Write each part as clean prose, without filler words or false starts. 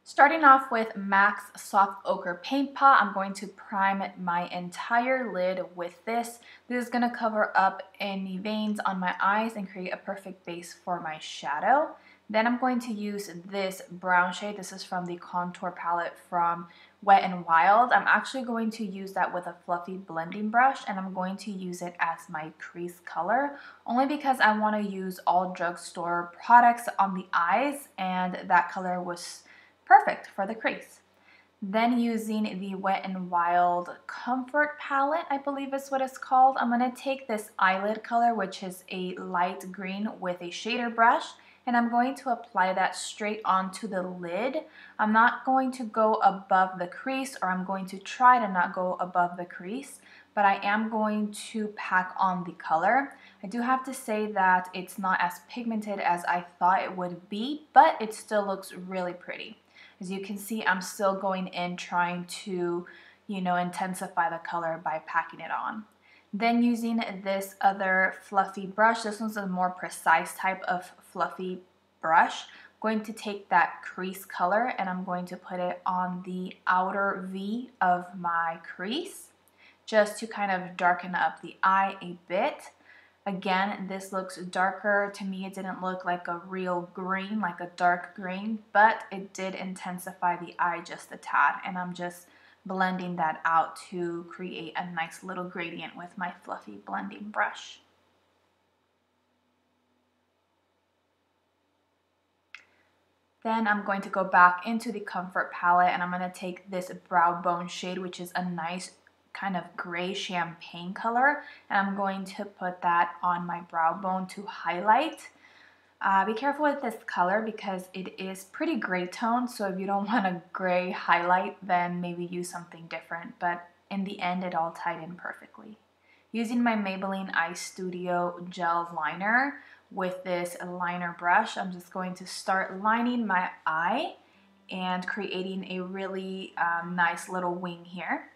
Starting off with MAC's Soft Ochre Paint Pot, I'm going to prime my entire lid with this. This is going to cover up any veins on my eyes and create a perfect base for my shadow. Then I'm going to use this brown shade. This is from the contour palette from Wet n Wild. I'm actually going to use that with a fluffy blending brush, and I'm going to use it as my crease color, only because I want to use all drugstore products on the eyes, and that color was perfect for the crease. Then using the Wet n Wild Comfort Palette, I believe is what it's called, I'm going to take this eyelid color, which is a light green, with a shader brush, and I'm going to apply that straight onto the lid. I'm not going to go above the crease, or I'm going to try to not go above the crease, but I am going to pack on the color. I do have to say that it's not as pigmented as I thought it would be, but it still looks really pretty. As you can see, I'm still going in trying to, intensify the color by packing it on. Then using this other fluffy brush, this one's a more precise type of fluffy brush. I'm going to take that crease color and I'm going to put it on the outer V of my crease, just to kind of darken up the eye a bit. Again, this looks darker. To me, it didn't look like a real green, like a dark green, but it did intensify the eye just a tad, and I'm just blending that out to create a nice little gradient with my fluffy blending brush. Then I'm going to go back into the Comfort palette, and I'm going to take this Brow Bone shade, which is a nice kind of gray champagne color, and I'm going to put that on my brow bone to highlight. Be careful with this color because it is pretty gray tone, so if you don't want a gray highlight, then maybe use something different, but in the end it all tied in perfectly. Using my Maybelline Eye Studio gel liner with this liner brush, I'm just going to start lining my eye and creating a really nice little wing here.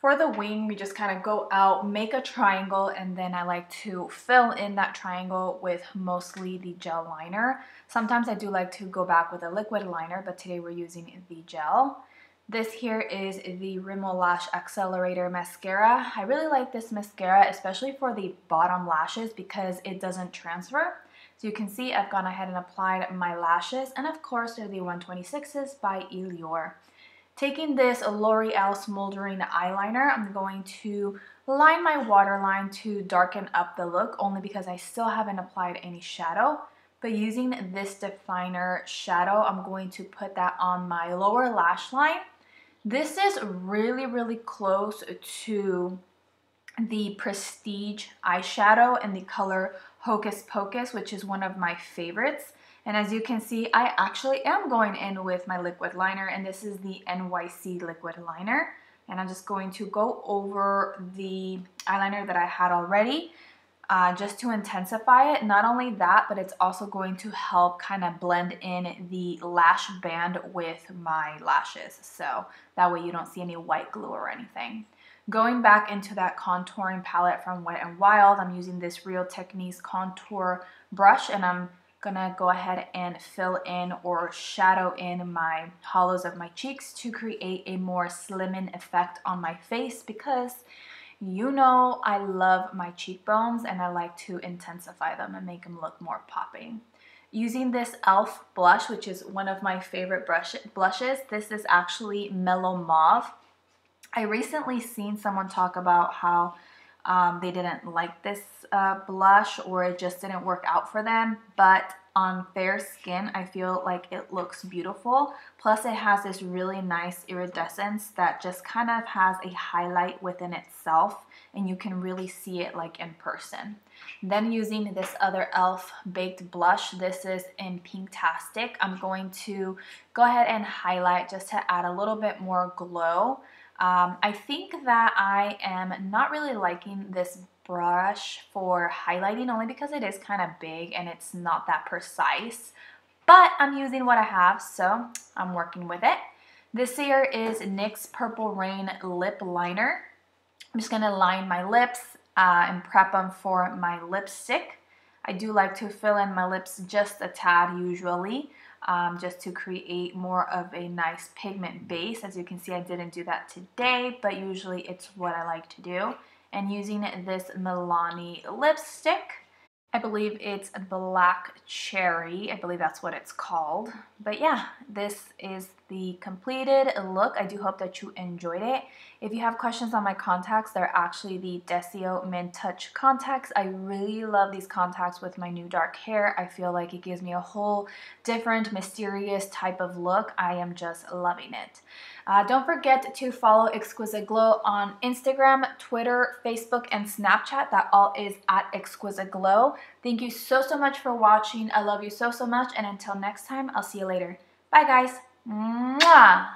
For the wing, we just kind of go out, make a triangle, and then I like to fill in that triangle with mostly the gel liner. Sometimes I do like to go back with a liquid liner, but today we're using the gel. This here is the Rimmel Lash Accelerator Mascara. I really like this mascara, especially for the bottom lashes, because it doesn't transfer. So you can see I've gone ahead and applied my lashes, and of course they're the 126s by Elior. Taking this L'Oreal Smoldering Eyeliner, I'm going to line my waterline to darken up the look, only because I still haven't applied any shadow. But using this definer shadow, I'm going to put that on my lower lash line. This is really, really close to the Prestige eyeshadow in the color Hocus Pocus, which is one of my favorites. And as you can see, I actually am going in with my liquid liner, and this is the NYC liquid liner. And I'm just going to go over the eyeliner that I had already just to intensify it. Not only that, but it's also going to help kind of blend in the lash band with my lashes. So that way you don't see any white glue or anything. Going back into that contouring palette from Wet n Wild, I'm using this Real Techniques contour brush, and I'm gonna go ahead and fill in or shadow in my hollows of my cheeks to create a more slimming effect on my face, because you know I love my cheekbones and I like to intensify them and make them look more popping. Using this e.l.f. blush, which is one of my favorite blushes, this is actually Mellow Mauve. I recently seen someone talk about how they didn't like this blush, or it just didn't work out for them. But on fair skin, I feel like it looks beautiful. Plus it has this really nice iridescence that just kind of has a highlight within itself, and you can really see it like in person. Then using this other e.l.f. baked blush, this is in Pinktastic. I'm going to go ahead and highlight just to add a little bit more glow. I think that I am not really liking this brush for highlighting, only because it is kind of big and it's not that precise. But I'm using what I have, so I'm working with it. This here is NYX Purple Rain Lip Liner. I'm just going to line my lips and prep them for my lipstick. I do like to fill in my lips just a tad usually, just to create more of a nice pigment base. As you can see, I didn't do that today, but usually it's what I like to do. And using this Milani lipstick, I believe it's Black Cherry. I believe that's what it's called. But yeah, this is the completed look. I do hope that you enjoyed it. If you have questions on my contacts, they're actually the Desio Mint Touch contacts. I really love these contacts with my new dark hair. I feel like it gives me a whole different, mysterious type of look. I am just loving it. Don't forget to follow Exquisite Glow on Instagram, Twitter, Facebook, and Snapchat. That all is at Exquisite Glow. Thank you so much for watching. I love you so much. And until next time, I'll see you later. Bye, guys. Mwah!